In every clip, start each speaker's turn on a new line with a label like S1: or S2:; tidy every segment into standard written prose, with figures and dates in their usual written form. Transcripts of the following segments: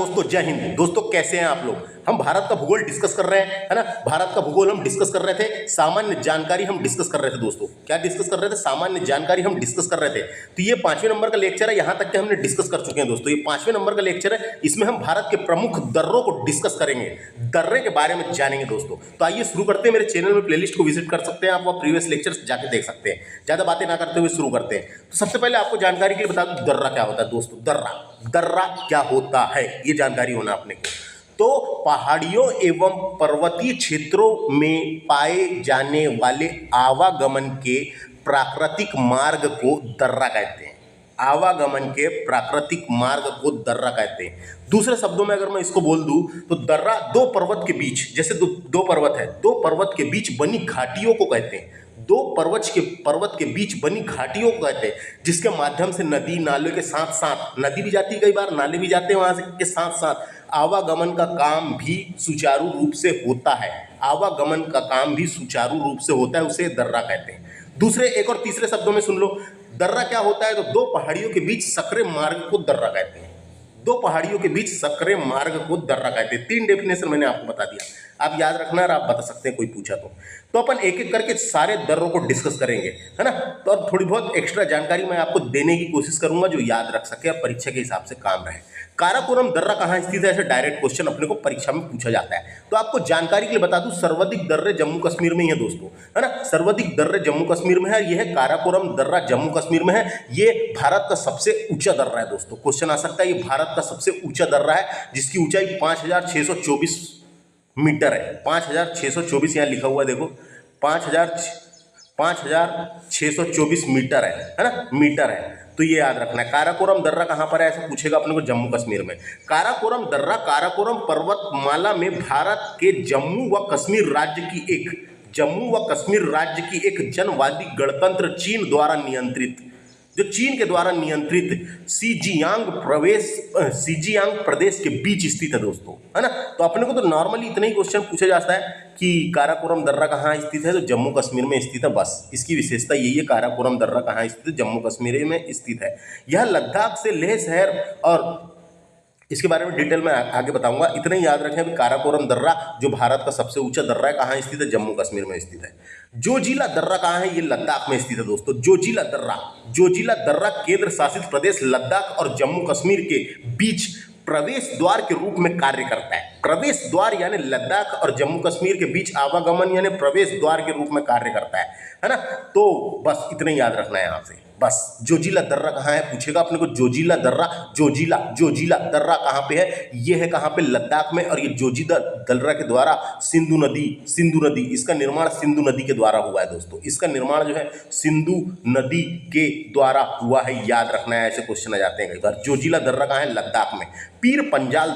S1: दोस्तों, जय हिंद। दोस्तों कैसे हैं आप लोग। हम भारत का भूगोल डिस्कस कर रहे हैं, है ना। भारत का भूगोल हम डिस्कस कर रहे थे, सामान्य जानकारी हम डिस्कस कर रहे थे। दोस्तों क्या डिस्कस कर रहे थे? सामान्य जानकारी हम डिस्कस कर रहे थे। तो ये 5वें नंबर का लेक्चर है, यहाँ तक कि हमने डिस्कस कर चुके हैं। दोस्तों ये 5वें नंबर का लेक्चर है, इसमें हम भारत के प्रमुख दर्रों को डिस्कस करेंगे, दर्रे के बारे में जानेंगे। दोस्तों तो आइए शुरू करते हैं। मेरे चैनल में प्लेलिस्ट को विजिट कर सकते हैं आप, वहाँ प्रीवियस लेक्चर्स जाके देख सकते हैं। ज़्यादा बातें ना करते हुए शुरू करते हैं। तो सबसे पहले आपको जानकारी के लिए बता दूं, दर्रा क्या होता है। दोस्तों दर्रा क्या होता है, ये जानकारी होना अपने को। तो पहाड़ियों एवं पर्वतीय क्षेत्रों में पाए जाने वाले आवागमन के प्राकृतिक मार्ग को दर्रा कहते हैं। आवागमन के प्राकृतिक मार्ग को दर्रा कहते हैं। दूसरे शब्दों में अगर मैं इसको बोल दूं तो दर्रा दो पर्वत के बीच, जैसे दो पर्वत है, दो पर्वत के बीच बनी घाटियों को कहते हैं। दो पर्वत के बीच बनी घाटियों को कहते हैं, जिसके माध्यम से नदी नाले के साथ साथ, नदी भी जाती है कई बार, नाले भी जाते हैं वहां से, के साथ साथ आवागमन का काम भी सुचारू रूप से होता है। आवागमन का काम भी सुचारू रूप से होता है, उसे दर्रा कहते हैं। दूसरे एक और तीसरे शब्दों में सुन लो, दर्रा क्या होता है। तो दो पहाड़ियों के बीच सकरे मार्ग को दर्रा कहते हैं। दो पहाड़ियों के बीच सकरे मार्ग को दर्रा कहते हैं। 3 डेफिनेशन मैंने आपको बता दिया, आप याद रखना और आप बता सकते हैं कोई पूछा तो अपन एक एक करके सारे दर्रों को डिस्कस करेंगे, है ना। तो और थोड़ी बहुत एक्स्ट्रा जानकारी मैं आपको देने की कोशिश करूंगा जो याद रख सके और परीक्षा के हिसाब से काम रहे। काराकोरम दर्रा कहाँ स्थित है, ऐसे डायरेक्ट क्वेश्चन अपने को परीक्षा में पूछा जाता है। तो आपको जानकारी के लिए बता दूं, सर्वाधिक दर्रे जम्मू कश्मीर में ही है दोस्तों, है ना। सर्वाधिक दर्रे जम्मू कश्मीर में है। यह है काराकोरम दर्रा, जम्मू कश्मीर में है। ये भारत का सबसे ऊंचा दर्रा है। दोस्तों क्वेश्चन आ सकता है, ये भारत का सबसे ऊंचा दर्रा है, जिसकी ऊंचाई 5624 मीटर है। 5624 यहाँ लिखा हुआ है, देखो 5624 मीटर है ना, मीटर है। तो ये याद रखना है। काराकोरम दर्रा कहाँ पर है, ऐसा पूछेगा अपने को, जम्मू कश्मीर में। काराकोरम दर्रा काराकोरम पर्वतमाला में भारत के जम्मू व कश्मीर राज्य की एक जनवादी गणतंत्र चीन द्वारा नियंत्रित, जो चीन के द्वारा नियंत्रित सीजियांग प्रदेश के बीच स्थित है। दोस्तों है ना। तो अपने को तो नॉर्मली इतना ही क्वेश्चन पूछा जाता है कि काराकोरम दर्रा कहाँ स्थित है, तो जम्मू कश्मीर में स्थित है। बस इसकी विशेषता यही है, काराकोरम दर्रा कहाँ स्थित है, जम्मू कश्मीर में स्थित है। यह लद्दाख से लेह शहर, और इसके बारे में डिटेल में आगे बताऊंगा। इतना ही याद रखें, काराकोरम दर्रा जो भारत का सबसे ऊंचा दर्रा है, कहाँ स्थित है, जम्मू कश्मीर में स्थित है। जोजिला दर्रा कहाँ है, ये लद्दाख में स्थित है। दोस्तों जोजिला दर्रा केंद्र शासित प्रदेश लद्दाख और जम्मू कश्मीर के बीच प्रवेश द्वार के रूप में कार्य करता है। प्रवेश द्वार यानी लद्दाख और जम्मू कश्मीर के बीच आवागमन यानी प्रवेश द्वार के रूप में कार्य करता है ना। तो बस इतना ही याद रखना है यहाँ से। बस जोजिला दर्रा कहाँ है पूछेगा अपने को, जोजिला जोजिला दर्रा कहाँ पे है, ये है कहाँ पे, लद्दाख में। और ये जोजिला दर्रा के द्वारा सिंधु नदी, इसका निर्माण सिंधु नदी के द्वारा हुआ है। दोस्तों इसका निर्माण जो है सिंधु नदी के द्वारा हुआ है, याद रखना है, ऐसे क्वेश्चन आ जाते हैं कई बार। जोजिला दर्रा कहाँ है, लद्दाख में। पीर पंजाल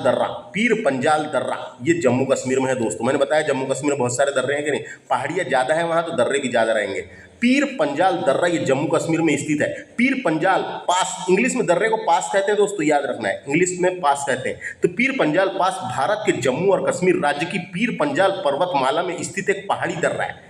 S1: दर्रा ये जम्मू कश्मीर में है। दोस्तों मैंने बताया जम्मू कश्मीर में बहुत सारे दर्रे हैं कि नहीं, पहाड़ियाँ ज़्यादा है वहाँ, तो दर्रे भी ज़्यादा रहेंगे। पीर पंजाल दर्रा ये जम्मू कश्मीर में स्थित है। पीर पंजाल पास, इंग्लिश में दर्रे को पास कहते हैं। दोस्तों याद रखना है, इंग्लिश में पास कहते हैं। तो पीर पंजाल पास भारत के जम्मू और कश्मीर राज्य की पीर पंजाल पर्वतमाला में स्थित एक पहाड़ी दर्रा है।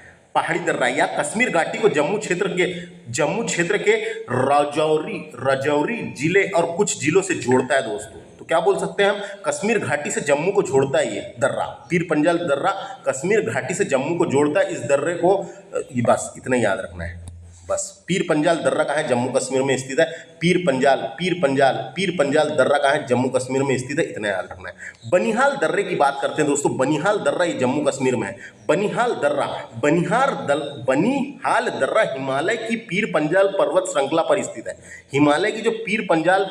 S1: या कश्मीर घाटी को जम्मू क्षेत्र के राजौरी जिले और कुछ जिलों से जोड़ता है। दोस्तों तो क्या बोल सकते हैं हम, कश्मीर घाटी से जम्मू को जोड़ता है ये दर्रा। पीर पंजाल दर्रा कश्मीर घाटी से जम्मू को जोड़ता है। इस दर्रे को बस इतना याद रखना है। बस पीर पंजाल दर्रा कहाँ है, जम्मू कश्मीर में स्थित है। पीर पंजाल दर्रा कहाँ है, जम्मू कश्मीर में स्थित है, इतना याद रखना है। बनिहाल दर्रे की बात करते हैं दोस्तों। बनिहाल दर्रा ये जम्मू कश्मीर में है। बनिहाल दर्रा हिमालय की पीर पंजाल पर्वत श्रृंखला पर स्थित है। हिमालय की जो पीर पंजाल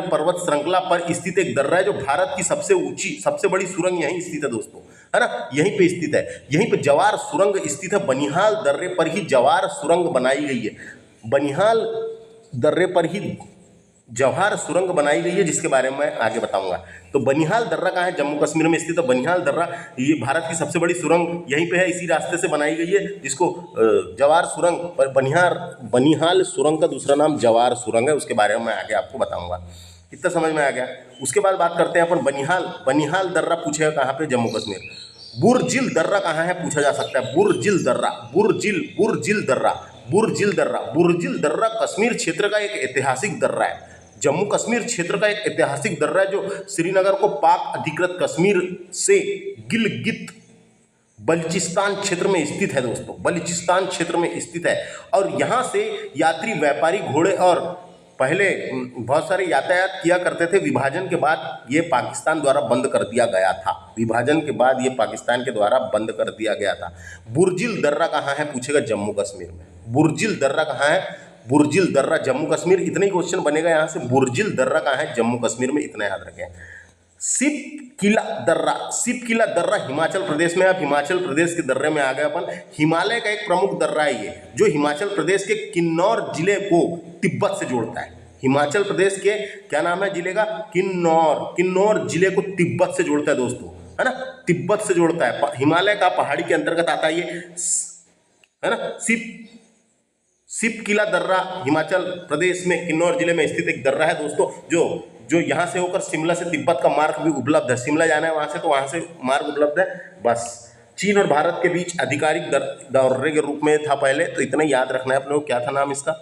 S1: पर्वत श्रृंखला पर स्थित एक दर्रा है, जो भारत की सबसे बड़ी सुरंग यहीं स्थित है। दोस्तों है ना, यहीं पे स्थित है। यहीं पे जवार सुरंग स्थित है। बनिहाल दर्रे पर ही जवार सुरंग बनाई गई है। बनिहाल दर्रे पर ही जवाहर सुरंग बनाई गई है, जिसके बारे में मैं आगे बताऊंगा। तो बनिहाल दर्रा कहाँ है, जम्मू कश्मीर में स्थित है। बनिहाल दर्रा ये भारत की सबसे बड़ी सुरंग यहीं पे है, इसी रास्ते से बनाई गई है, जिसको जवार सुरंग, पर बनिहाल सुरंग का दूसरा नाम जवार सुरंग है। उसके बारे में मैं आगे आपको बताऊंगा। इतना समझ में आ गया। उसके बाद बात करते हैं अपन बनिहाल दर्रा पूछेगा कहाँ पे, जम्मू कश्मीर। बुरजिल दर्रा कहाँ है पूछा जा सकता है। बुरजिल दर्रा कश्मीर क्षेत्र का एक ऐतिहासिक दर्रा है, जम्मू कश्मीर क्षेत्र का एक ऐतिहासिक दर्रा है जो श्रीनगर को पाक अधिकृत कश्मीर से गिलगित बलूचिस्तान क्षेत्र में स्थित है दोस्तों, बलूचिस्तान क्षेत्र में स्थित है। और यहाँ से यात्री, व्यापारी, घोड़े और पहले बहुत सारे यातायात किया करते थे। विभाजन के बाद ये पाकिस्तान द्वारा बंद कर दिया गया था, विभाजन के बाद ये पाकिस्तान के द्वारा बंद कर दिया गया था। बुर्जिल दर्रा कहाँ है पूछेगा जम्मू कश्मीर में। बुर्जिल दर्रा कहाँ है? बुर्जिल दर्रा जम्मू कश्मीर। इतना ही क्वेश्चन बनेगा यहाँ से, बुर्जिल दर्रा कहाँ है? जम्मू कश्मीर में, इतना याद रखें। सिप किला दर्रा, सिप किला दर्रा हिमाचल प्रदेश में। अब हिमाचल प्रदेश के दर्रे में आ गए अपन। हिमालय का एक प्रमुख दर्रा है ये, जो हिमाचल प्रदेश के किन्नौर जिले को तिब्बत से जोड़ता है। हिमाचल प्रदेश के क्या नाम है जिले का? किन्नौर। किन्नौर जिले को तिब्बत से जोड़ता है दोस्तों, है ना, तिब्बत से जोड़ता है। हिमालय का पहाड़ी के अंतर्गत आता है ये, है ना। सिप किला दर्रा हिमाचल प्रदेश में किन्नौर जिले में स्थित एक दर्रा है दोस्तों, जो यहाँ से होकर शिमला से तिब्बत का मार्ग भी उपलब्ध है। शिमला जाना है वहाँ से, तो वहाँ से मार्ग उपलब्ध है। बस चीन और भारत के बीच आधिकारिक दर्रे के रूप में था पहले, तो इतना याद रखना है अपने को। क्या था नाम इसका?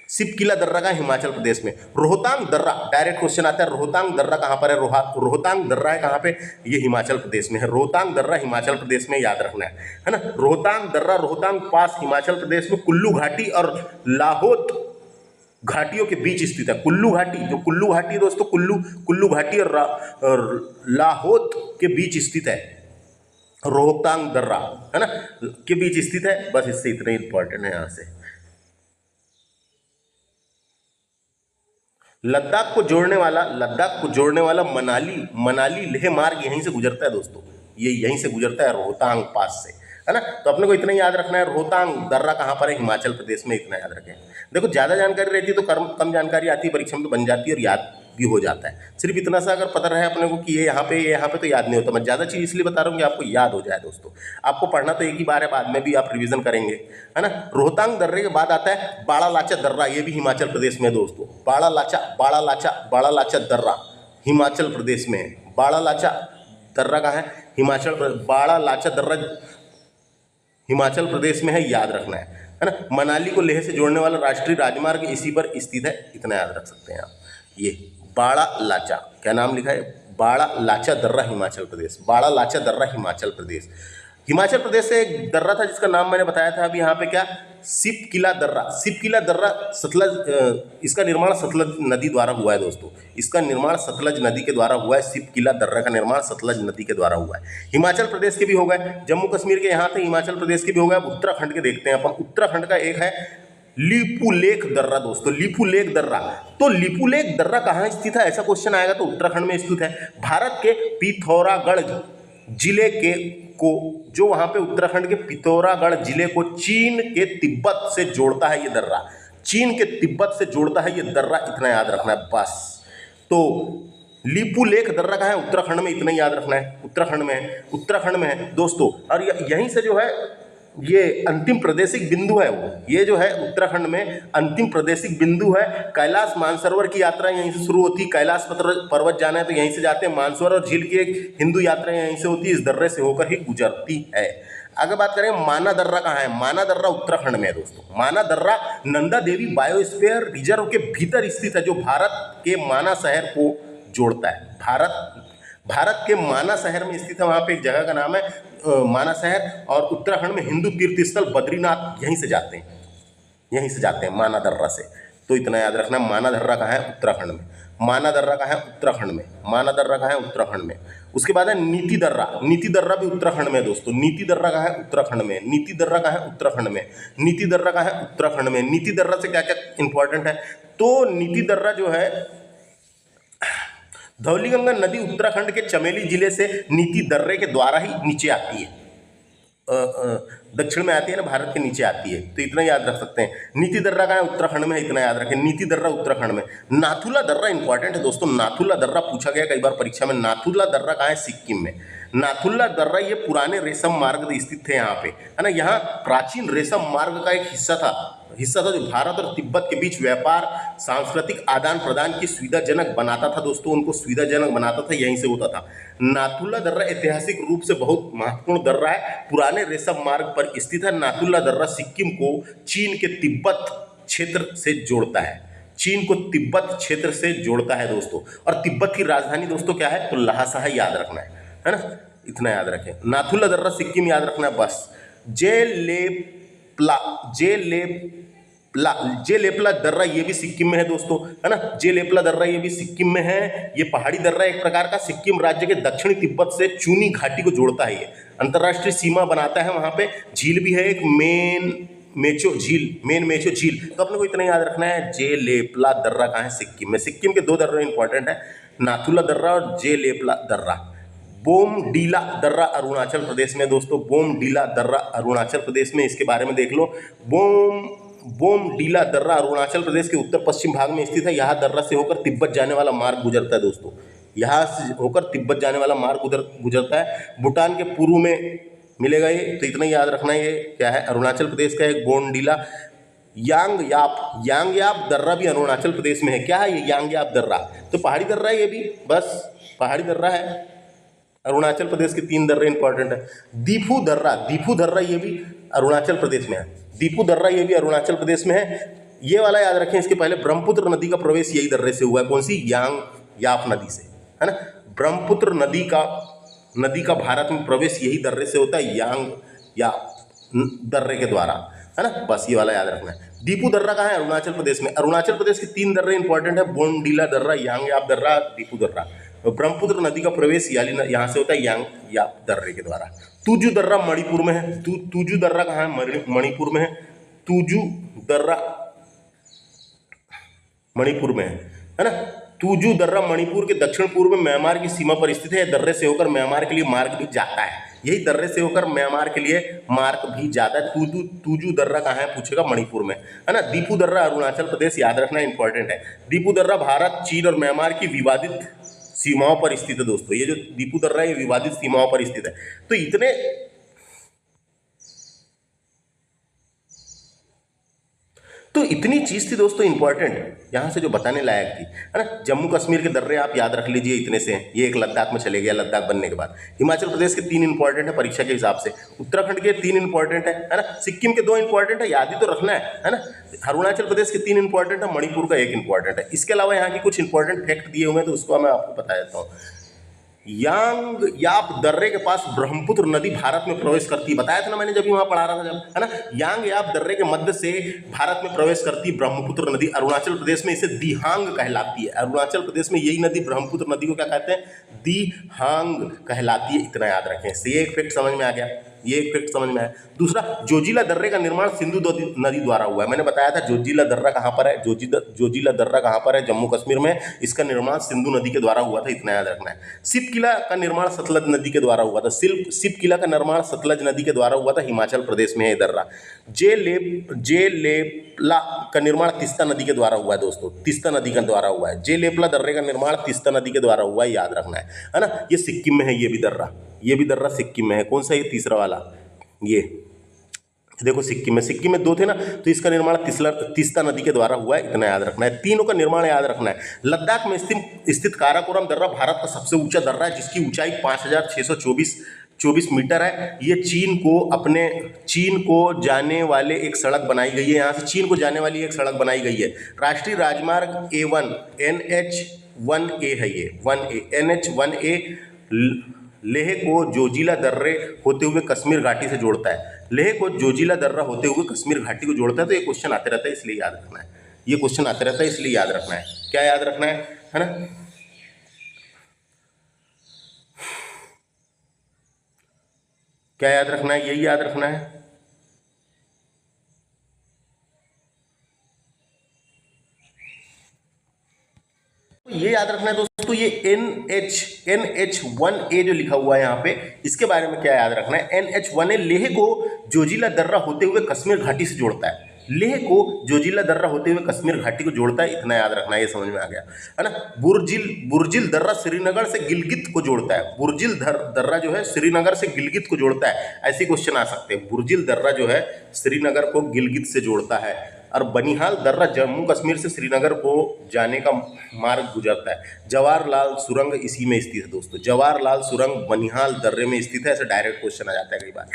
S1: सिप किला दर्रा का हिमाचल प्रदेश में। रोहतांग दर्रा, डायरेक्ट क्वेश्चन आता है, रोहतांग दर्रा कहाँ पर है? रोहतांग दर्रा है कहाँ पे? ये हिमाचल प्रदेश में है। रोहतांग दर्रा हिमाचल प्रदेश में, याद रखना है ना। रोहतांग दर्रा, रोहतांग पास हिमाचल प्रदेश में कुल्लू घाटी और लाहौत घाटियों के बीच स्थित है। कुल्लू घाटी, जो कुल्लू घाटी है दोस्तों, कुल्लू घाटी और लाहौत के बीच स्थित है रोहतांग दर्रा, है ना, के बीच स्थित है। बस इससे इतना ही इंपॉर्टेंट है। यहाँ से लद्दाख को जोड़ने वाला मनाली लेह मार्ग यहीं से गुजरता है दोस्तों। ये यहीं से गुजरता है, रोहतांग पास से, है ना। तो अपने को इतना याद रखना है, रोहतांग दर्रा कहाँ पर है? हिमाचल प्रदेश में, इतना याद रखें। देखो ज़्यादा जानकारी रहती है तो कम जानकारी आती है, परीक्षा में तो बन जाती है और याद भी हो जाता है। सिर्फ इतना सा अगर पता रहे अपने को कि ये यहाँ पे, तो याद नहीं होता। मैं ज़्यादा चीज़ इसलिए बता रहा हूँ कि आपको याद हो जाए दोस्तों। आपको पढ़ना तो एक ही बार है, बाद में भी आप रिवीजन करेंगे, है ना। रोहतांग दर्रे के बाद आता है बाड़ा लाचा दर्रा, ये भी हिमाचल प्रदेश में दोस्तों। बाड़ा लाचा दर्रा हिमाचल प्रदेश में। बाड़ा लाचा दर्रा कहाँ है? हिमाचल प्रदेश। बाड़ा लाचा दर्रा हिमाचल प्रदेश में है, याद रखना है ना। मनाली को लेह से जोड़ने वाला राष्ट्रीय राजमार्ग इसी पर स्थित है, इतना याद रख सकते हैं आप। ये बाड़ा लाचा, क्या नाम लिखा है? बाड़ा लाचा दर्रा हिमाचल प्रदेश। बाड़ा लाचा दर्रा हिमाचल प्रदेश। हिमाचल प्रदेश से एक दर्रा था जिसका नाम मैंने बताया था अभी यहाँ पे, क्या? सिप किला दर्रा। सिप किला दर्रा सतलज, इसका निर्माण सतलज नदी द्वारा हुआ है दोस्तों। इसका निर्माण सतलज नदी के द्वारा हुआ है। सिप किला दर्रा का निर्माण सतलज नदी के द्वारा हुआ है। हिमाचल प्रदेश के भी हो गए, जम्मू कश्मीर के यहाँ थे, हिमाचल प्रदेश के भी हो गए। अब उत्तराखंड के देखते हैं अपन। उत्तराखंड का एक है लिपुलेख दर्रा दोस्तों, लिपुलेख दर्रा। तो लिपुलेख दर्रा कहाँ स्थित है, ऐसा क्वेश्चन आएगा तो उत्तराखंड में स्थित है। भारत के पिथौरागढ़ जिले के को, जो वहाँ पे उत्तराखंड के पिथौरागढ़ जिले को चीन के तिब्बत से जोड़ता है ये दर्रा। चीन के तिब्बत से जोड़ता है ये दर्रा, इतना याद रखना है बस। तो लिपुलेख दर्रा कहाँ है? उत्तराखंड में, इतना याद रखना है। उत्तराखंड में है दोस्तों। और यहीं से जो है ये अंतिम प्रादेशिक बिंदु है वो, ये जो है उत्तराखंड में अंतिम प्रादेशिक बिंदु है। कैलाश मानसरोवर की यात्रा यहीं से शुरू होती है। कैलाश पर्वत जाना है तो यहीं से जाते हैं। मानसरोवर और झील की एक हिंदू यात्रा यहीं से होती है, इस दर्रे से होकर ही गुजरती है। आगे बात करें माना दर्रा कहाँ है? माना दर्रा उत्तराखंड में है दोस्तों। माना दर्रा नंदा देवी बायोस्फीयर रिजर्व के भीतर स्थित है, जो भारत के माना शहर को जोड़ता है। भारत के माना शहर में स्थित है। वहाँ पे एक जगह का नाम है माना शहर। और उत्तराखंड में हिंदू तीर्थ स्थल बद्रीनाथ यहीं से जाते हैं माना दर्रा से। तो इतना याद रखना, माना दर्रा कहाँ है? उत्तराखंड में। माना दर्रा कहाँ है? उत्तराखंड में। उसके बाद है नीति दर्रा। नीति दर्रा भी उत्तराखंड में है दोस्तों। नीति दर्रा कहाँ है? उत्तराखंड में। नीति दर्रा कहाँ है? उत्तराखंड में। नीति दर्रा से क्या क्या इंपॉर्टेंट है? तो नीति दर्रा जो है धौलीगंगा नदी उत्तराखंड के चमेली जिले से नीति दर्रे के द्वारा ही नीचे आती है, दक्षिण में आती है ना, भारत के नीचे आती है। तो इतना याद रख सकते हैं। नीति दर्रा कहाँ है? उत्तराखंड में, इतना याद रखें। नीति दर्रा उत्तराखंड में। नाथुला दर्रा इंपॉर्टेंट है दोस्तों। नाथुला दर्रा पूछा गया कई बार परीक्षा में। नाथुला दर्रा कहाँ है? सिक्किम में। नाथुला दर्रा ये पुराने रेशम मार्ग स्थित थे यहाँ पे, है ना। यहाँ प्राचीन रेशम मार्ग का एक हिस्सा था जो भारत और तिब्बत के बीच व्यापार, सांस्कृतिक आदान प्रदान की सुविधाजनक बनाता था दोस्तों। उनको सुविधाजनक बनाता था, यहीं से होता था। नाथुला दर्रा ऐतिहासिक रूप से बहुत महत्वपूर्ण दर्रा है, पुराने रेशम मार्ग पर स्थित है। नाथुला दर्रा सिक्किम को चीन के तिब्बत क्षेत्र से जोड़ता है। चीन को तिब्बत क्षेत्र से जोड़ता है दोस्तों। और तिब्बत की राजधानी दोस्तों क्या है, तो लहासा है, याद रखना है ना, इतना याद रखें। नाथुला दर्रा सिक्किम याद रखना है बस। जेलेपला दर्रा ये भी सिक्किम में है दोस्तों, है ना। जेलेपला दर्रा ये भी सिक्किम में है। ये पहाड़ी दर्रा एक प्रकार का सिक्किम राज्य के दक्षिणी तिब्बत से चूनी घाटी को जोड़ता है। ये अंतर्राष्ट्रीय सीमा बनाता है। वहाँ पे झील भी है एक, मेन मेचो झील। तो अपने को इतना याद रखना है, जेलेपला दर्रा कहाँ है, सिक्किम में। सिक्किम के 2 दर्रे इंपॉर्टेंट है, नाथुला दर्रा और जेलेपला दर्रा। बोमडीला दर्रा अरुणाचल प्रदेश में दोस्तों, बोमडीला दर्रा अरुणाचल प्रदेश में, इसके बारे में देख लो। बोमडीला दर्रा अरुणाचल प्रदेश के उत्तर पश्चिम भाग में स्थित है। यहाँ दर्रा से होकर तिब्बत जाने वाला मार्ग गुजरता है दोस्तों, यहाँ से होकर तिब्बत जाने वाला मार्ग गुजरता है। भूटान के पूर्व में मिलेगा ये, तो इतना याद रखना है। ये क्या है, अरुणाचल प्रदेश का एक बोमडीला। यांगयाप दर्रा भी अरुणाचल प्रदेश में है। क्या है ये यांगयाप दर्रा, तो पहाड़ी दर्रा है ये भी, बस पहाड़ी दर्रा है। अरुणाचल प्रदेश के 3 दर्रे इंपॉर्टेंट है। दीफू दर्रा ये भी अरुणाचल प्रदेश में है। दीफू दर्रा ये भी अरुणाचल प्रदेश में है। ये वाला याद रखें, इसके पहले ब्रह्मपुत्र नदी का प्रवेश यही दर्रे से हुआ है। कौन सी, यांगयाप नदी से, है ना। ब्रह्मपुत्र नदी का भारत में प्रवेश यही दर्रे से होता है, यांगयाप दर्रे के द्वारा, है ना। बस ये वाला याद रखना है। दीफू दर्रा कहाँ है, अरुणाचल प्रदेश में। अरुणाचल प्रदेश के 3 दर्रे इंपॉर्टेंट है, बोमडीला दर्रा, यांगयाप दर्रा, दीफू दर्रा। ब्रह्मपुत्र नदी का प्रवेश यहाँ से होता है यांगयाप दर्रे के द्वारा। तुजू दर्रा मणिपुर में है। तुजू दर्रा कहाँ है, मणिपुर में है। तुजू दर्रा मणिपुर में है ना। तुजू दर्रा मणिपुर के दक्षिण पूर्व में म्यांमार की सीमा पर स्थित है। दर्रे से होकर म्यांमार के लिए मार्ग भी जाता है। यही दर्रे से होकर म्यांमार के लिए मार्ग भी जाता है। तुजू दर्रा कहाँ है, पूछेगा, मणिपुर में, है ना। दीपू दर्रा अरुणाचल प्रदेश, याद रखना इंपॉर्टेंट है। दीपू दर्रा भारत, चीन और म्यांमार की विवादित सीमाओं पर स्थित है दोस्तों। ये जो दीपू दर्रा है ये विवादित सीमाओं पर स्थित है। तो इतनी चीज थी दोस्तों इंपॉर्टेंट, यहाँ से जो बताने लायक थी, है ना। जम्मू कश्मीर के दर्रे आप याद रख लीजिए, इतने से हैं। ये एक लद्दाख में चले गया, लद्दाख बनने के बाद। हिमाचल प्रदेश के 3 इंपॉर्टेंट है परीक्षा के हिसाब से। उत्तराखंड के 3 इंपॉर्टेंट है ना। सिक्किम के 2 इंपॉर्टेंट है, याद ही तो रखना है ना। अरुणाचल प्रदेश के 3 इंपॉर्टेंट है, मणिपुर का 1 इंपॉर्टेंट है। इसके अलावा यहाँ की कुछ इंपॉर्टेंट फैक्ट दिए हुए हैं, तो उसको मैं आपको बता देता हूँ। यांगयाप दर्रे के पास ब्रह्मपुत्र नदी भारत में प्रवेश करती है। बताया था ना मैंने जब वहां पढ़ा रहा था, जब, है ना। यांगयाप दर्रे के मध्य से भारत में प्रवेश करती है ब्रह्मपुत्र नदी। अरुणाचल प्रदेश में इसे दिहांग कहलाती है। अरुणाचल प्रदेश में यही नदी, ब्रह्मपुत्र नदी को क्या कहते हैं, दिहांग कहलाती है। इतना याद रखें। ये एक फैक्ट समझ में आ गया, ये एक फैक्ट समझ में आया। दूसरा, जोजिला दर्रे का निर्माण सिंधु नदी द्वारा हुआ है। मैंने बताया था जोजिला दर्रा कहाँ पर है, जोजिला दर्रा कहाँ पर है, जम्मू कश्मीर में। इसका निर्माण सिंधु नदी के द्वारा हुआ था, इतना याद रखना है। सिप किला का निर्माण सतलज नदी के द्वारा हुआ था। सिप किला का निर्माण सतलज नदी के द्वारा हुआ था, हिमाचल प्रदेश में है दर्रा। जेलेपला का निर्माण तीस्ता नदी के द्वारा हुआ है दोस्तों, तीस्ता नदी के द्वारा हुआ है। जेलेपला दर्रे का निर्माण तीस्ता नदी के द्वारा हुआ है, याद रखना है ना। ये सिक्किम में है, ये भी दर्रा सिक्किम में है। कौन सा, ये तीसरा वाला, ये देखो सिक्किम में 2 थे ना, तो इसका निर्माण तीस्ता नदी के द्वारा हुआ है, इतना याद रखना है। तीनों का निर्माण याद रखना है। लद्दाख में स्थित काराकोरम दर्रा भारत का सबसे ऊंचा दर्रा है, जिसकी ऊंचाई 5624 मीटर है। ये चीन को जाने वाले एक सड़क बनाई गई है। यहाँ से चीन को जाने वाली एक सड़क बनाई गई है। राष्ट्रीय राजमार्ग A1 NH1A है, ये NH1A लेह को जोजिला दर्रे होते हुए कश्मीर घाटी से जोड़ता है। लेह को जोजिला दर्रा होते हुए कश्मीर घाटी को जोड़ता है। तो ये क्वेश्चन आते रहता है, इसलिए याद रखना है। ये क्वेश्चन आते रहता है, इसलिए याद रखना है। क्या याद रखना है ना। क्या याद रखना है, यही याद रखना है। ये याद रखना है दोस्तों, ये NH1A जो लिखा हुआ है यहाँ पे, इसके बारे में क्या याद रखना है। NH1A लेह को जोजिला दर्रा होते हुए कश्मीर घाटी से जोड़ता है। लेह को जोजिला दर्रा होते हुए कश्मीर घाटी को जोड़ता है, इतना याद रखना है। ये समझ में आ गया, है ना। बुर्जिल दर्रा श्रीनगर से गिलगित को जोड़ता है। बुर्जिल दर्रा जो है श्रीनगर से गिलगित को जोड़ता है। ऐसे क्वेश्चन आ सकते हैं। बुर्जिल दर्रा जो है श्रीनगर को गिलगित से जोड़ता है। और बनिहाल दर्रा जम्मू कश्मीर से श्रीनगर को जाने का मार्ग गुजरता है। जवाहरलाल सुरंग इसी में स्थित है दोस्तों। जवाहरलाल सुरंग बनिहाल दर्रे में स्थित है। ऐसे डायरेक्ट क्वेश्चन आ जाता है कई बार।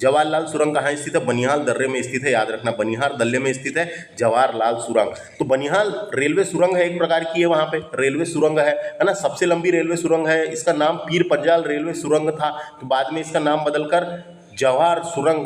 S1: जवाहरलाल सुरंग कहाँ स्थित है? बनिहाल दर्रे में स्थित है, याद रखना। बनिहाल दर्रे में स्थित है जवाहरलाल सुरंग। तो बनिहाल रेलवे सुरंग है, एक प्रकार की है, वहाँ पे रेलवे सुरंग है ना। सबसे लंबी रेलवे सुरंग है। इसका नाम पीर पंजाल रेलवे सुरंग था, तो बाद में इसका नाम बदलकर जवाहर सुरंग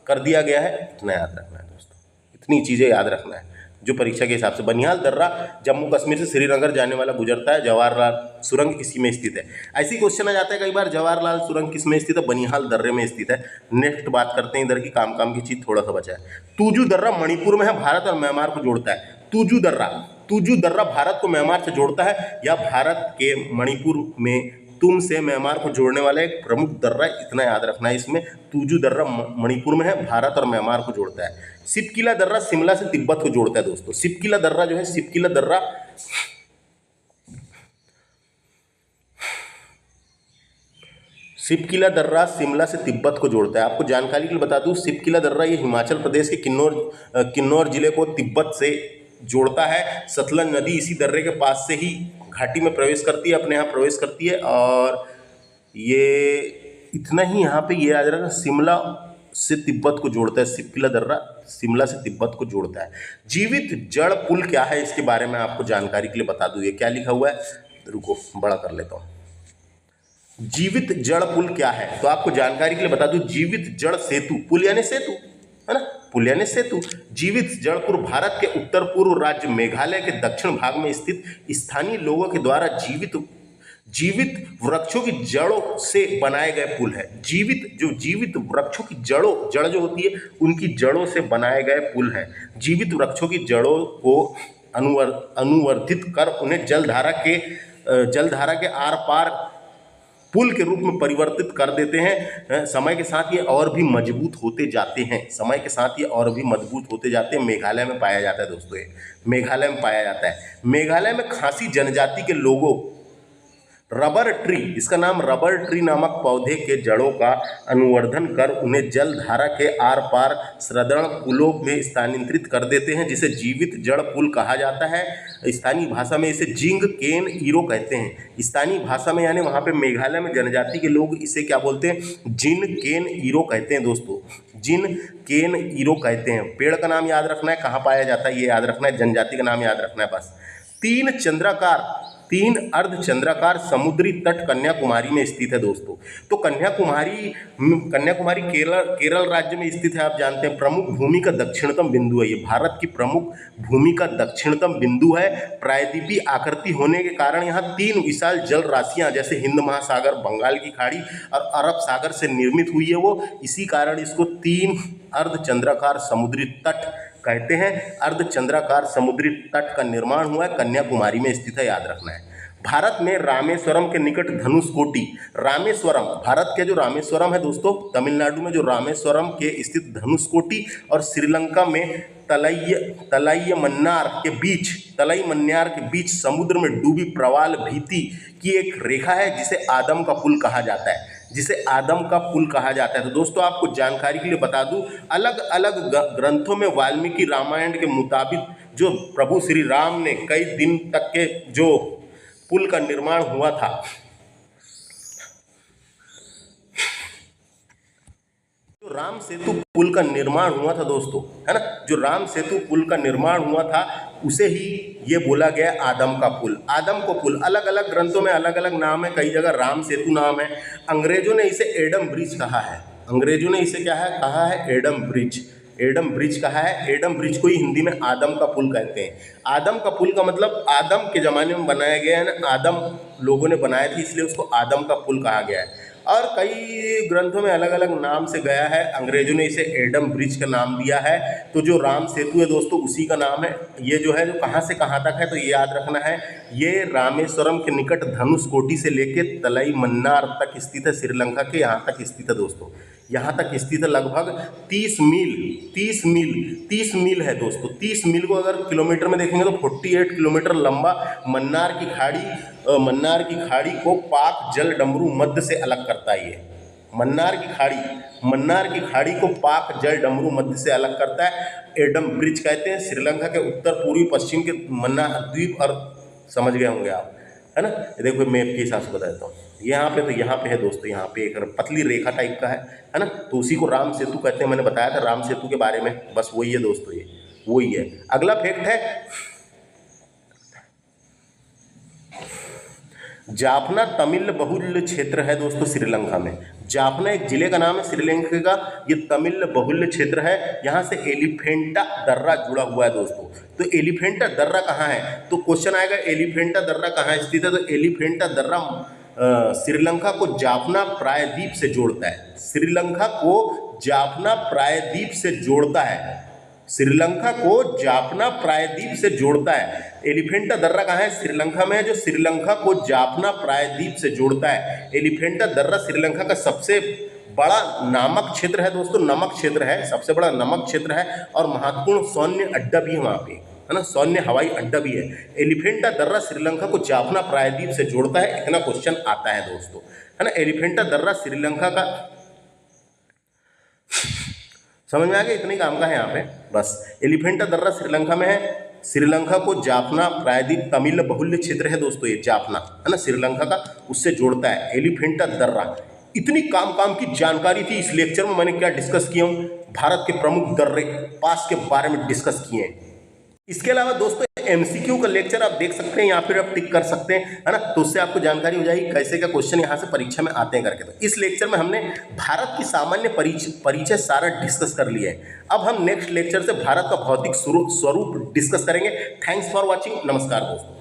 S1: कर दिया गया है। इतना याद रखना है दोस्तों, इतनी चीज़ें याद रखना है जो परीक्षा के हिसाब से। बनिहाल दर्रा जम्मू कश्मीर से श्रीनगर जाने वाला गुजरता है। जवाहरलाल सुरंग इसी में स्थित है। ऐसी क्वेश्चन आ जाता है कई बार, जवाहरलाल सुरंग किस में स्थित है? बनिहाल दर्रे में स्थित है। नेक्स्ट बात करते हैं इधर की, काम की चीज़ थोड़ा सा बचा है। तुजू दर्रा मणिपुर में है, भारत और म्यांमार को जोड़ता है। तुजू दर्रा भारत को म्यांमार से जोड़ता है, या भारत के मणिपुर में तुम से म्यांमार को जोड़ने वाला एक प्रमुख दर्रा, इतना याद रखना है इसमें। तुजू दर्रा मणिपुर में है, भारत और म्यांमार को जोड़ता है। सिपकिला दर्रा शिमला से तिब्बत को जोड़ता है दोस्तों। सिपकिला दर्रा जो है, सिपकिला दर्रा शिमला से तिब्बत को जोड़ता है। आपको जानकारी के लिए बता दूं, सिपकिला दर्रा ये हिमाचल प्रदेश के किन्नौर जिले को तिब्बत से जोड़ता है। सतलज नदी इसी दर्रे के पास से ही घाटी में प्रवेश करती है, अपने यहाँ प्रवेश करती है। और ये इतना ही यहाँ पे ये आ जाएगा, शिमला से तिब्बत को जोड़ता है। सिपकिला दर्रा शिमला से तिब्बत को जोड़ता है। जीवित जड़ पुल क्या है, इसके बारे में आपको जानकारी के लिए बता दूं। ये क्या लिखा हुआ है, रुको बड़ा कर लेता हूँ। जीवित जड़ पुल क्या है, तो आपको जानकारी के लिए बता दूं, जीवित जड़ सेतु, पुल यानी सेतु है ना, पुल यानी सेतु। जीवित जड़ पुल भारत के उत्तर पूर्व राज्य मेघालय के दक्षिण भाग में स्थित स्थानीय लोगों के द्वारा जीवित वृक्षों की जड़ों से बनाए गए पुल है। जीवित वृक्षों की जड़ जो होती है, उनकी जड़ों से बनाए गए पुल है। जीवित वृक्षों की जड़ों को अनुवर्धित कर उन्हें जलधारा के आर पार पुल के रूप में परिवर्तित कर देते हैं। समय के साथ ये और भी मजबूत होते जाते हैं। मेघालय में पाया जाता है दोस्तों, ये मेघालय में पाया जाता है। मेघालय में खासी जनजाति के लोगों रबर ट्री, इसका नाम रबर ट्री नामक पौधे के जड़ों का अनुवर्धन कर उन्हें जलधारा के आर पार सृदृढ़ पुलों में स्थानांतरित कर देते हैं, जिसे जीवित जड़ पुल कहा जाता है। स्थानीय भाषा में इसे जिंग केन ईरो कहते हैं। स्थानीय भाषा में यानी वहाँ पे मेघालय में जनजाति के लोग इसे क्या बोलते हैं? जिन केन ईरो कहते हैं दोस्तों, जिन केन ईरो कहते हैं। पेड़ का नाम याद रखना है, कहाँ पाया जाता है ये याद रखना है, जनजाति का नाम याद रखना है बस। तीन अर्धचंद्राकार समुद्री तट कन्याकुमारी में स्थित है दोस्तों। तो कन्याकुमारी केरल राज्य में स्थित है, आप जानते हैं। प्रमुख भूमि का दक्षिणतम बिंदु है ये, भारत की प्रमुख भूमि का दक्षिणतम बिंदु है। प्रायद्वीपीय आकृति होने के कारण यहाँ 3 विशाल जल राशियाँ जैसे हिंद महासागर, बंगाल की खाड़ी और अरब सागर से निर्मित हुई है वो, इसी कारण इसको 3 अर्धचंद्राकार समुद्री तट कहते हैं। अर्धचंद्राकार समुद्री तट का निर्माण हुआ है, कन्याकुमारी में स्थित है, याद रखना है। भारत में रामेश्वरम के निकट धनुषकोटी, रामेश्वरम भारत के जो रामेश्वरम है दोस्तों, तमिलनाडु में जो रामेश्वरम के स्थित धनुषकोटी और श्रीलंका में तलैयमन्नार के बीच समुद्र में डूबी प्रवाल भीति की एक रेखा है, जिसे आदम का पुल कहा जाता है। तो दोस्तों आपको जानकारी के लिए बता दूं, अलग अलग ग्रंथों में वाल्मीकि रामायण के मुताबिक जो प्रभु श्री राम ने कई दिन तक के जो पुल का निर्माण हुआ था, जो राम सेतु पुल का निर्माण हुआ था दोस्तों, है ना, जो राम सेतु पुल का निर्माण हुआ था उसे ही ये बोला गया आदम का पुल। आदम को पुल अलग अलग ग्रंथों में अलग अलग नाम है, कई जगह राम सेतु नाम है। अंग्रेजों ने इसे एडम ब्रिज कहा है। एडम ब्रिज कहा है। एडम ब्रिज को ही हिंदी में आदम का पुल कहते हैं। आदम का पुल का मतलब आदम के ज़माने में बनाया गया है ना, आदम लोगों ने बनाया था, इसलिए उसको आदम का पुल कहा गया है। और कई ग्रंथों में अलग अलग नाम से गया है, अंग्रेजों ने इसे एडम ब्रिज का नाम दिया है। तो जो राम सेतु है दोस्तों, उसी का नाम है। ये जो है, जो कहाँ से कहाँ तक है, तो ये याद रखना है, ये रामेश्वरम के निकट धनुषकोटी से लेके तलैमन्नार तक स्थित है, श्रीलंका के यहाँ तक स्थित है दोस्तों। यहाँ तक स्थित है, लगभग 30 मील है दोस्तों। 30 मील को अगर किलोमीटर में देखेंगे तो 48 किलोमीटर लंबा मन्नार की खाड़ी को पाक जल डमरू मध्य से अलग करता है। ये मन्नार की खाड़ी को पाक जल डमरू मध्य से अलग करता है एडम ब्रिज कहते हैं। श्रीलंका के उत्तर पूर्वी पश्चिम के मन्नार द्वीप और समझ गए होंगे आप, है ना। ये देखो मैप के हिसाब से बता देता हूँ। यहाँ पे तो यहाँ पे है दोस्तों, यहाँ पे एक पतली रेखा टाइप का है ना। तो उसी को राम सेतु कहते हैं। मैंने बताया था राम सेतु के बारे में, बस वही है दोस्तों, ये वही है। अगला फैक्ट है जाफना तमिल बहुल्य क्षेत्र है दोस्तों श्रीलंका में। जाफना एक जिले का नाम है श्रीलंका का, ये तमिल बहुल्य क्षेत्र है। यहाँ से एलिफेंटा दर्रा जुड़ा हुआ है दोस्तों। तो एलिफेंटा दर्रा कहाँ है, तो क्वेश्चन आएगा एलिफेंटा दर्रा कहाँ स्थित है। तो एलिफेंटा दर्रा श्रीलंका को जाफना प्रायद्वीप से जोड़ता है। श्रीलंका को जाफना प्रायद्वीप से जोड़ता है। श्रीलंका को जाफना प्रायद्वीप से जोड़ता है। एलिफेंटा दर्रा कहाँ है, श्रीलंका में है, जो श्रीलंका को जाफना प्रायद्वीप से जोड़ता है। एलिफेंटा दर्रा श्रीलंका का सबसे बड़ा नामक क्षेत्र है दोस्तों, नमक क्षेत्र है, सबसे बड़ा नमक क्षेत्र है और महत्वपूर्ण सैन्य अड्डा भी है वहाँ पे, है ना, सैन्य हवाई अड्डा भी है। एलिफेंटा दर्रा श्रीलंका को जाफना प्रायद्वीप से जोड़ता है, इतना क्वेश्चन आता है दोस्तों, है ना। एलिफेंटा दर्रा श्रीलंका का, समझ में आ गया, इतने काम का है यहाँ पे बस। एलिफेंटा दर्रा श्रीलंका में है। श्रीलंका को जाफना प्रायद्वीप तमिल बहुल्य क्षेत्र है दोस्तों, ये जाफना, है ना, श्रीलंका का उससे जोड़ता है एलिफेंटा दर्रा। इतनी काम की जानकारी थी इस लेक्चर में। मैंने क्या डिस्कस किया हूँ, भारत के प्रमुख दर्रे पास के बारे में डिस्कस किए हैं। इसके अलावा दोस्तों एमसीक्यू का लेक्चर आप देख सकते हैं, या फिर आप टिक कर सकते हैं, है ना, तो उससे आपको जानकारी हो जाएगी कैसे क्या क्वेश्चन यहाँ से परीक्षा में आते हैं करके। तो इस लेक्चर में हमने भारत की सामान्य परिचय सारा डिस्कस कर लिया है। अब हम नेक्स्ट लेक्चर से भारत का भौतिक स्वरूप डिस्कस करेंगे। थैंक्स फॉर वॉचिंग, नमस्कार दोस्तों।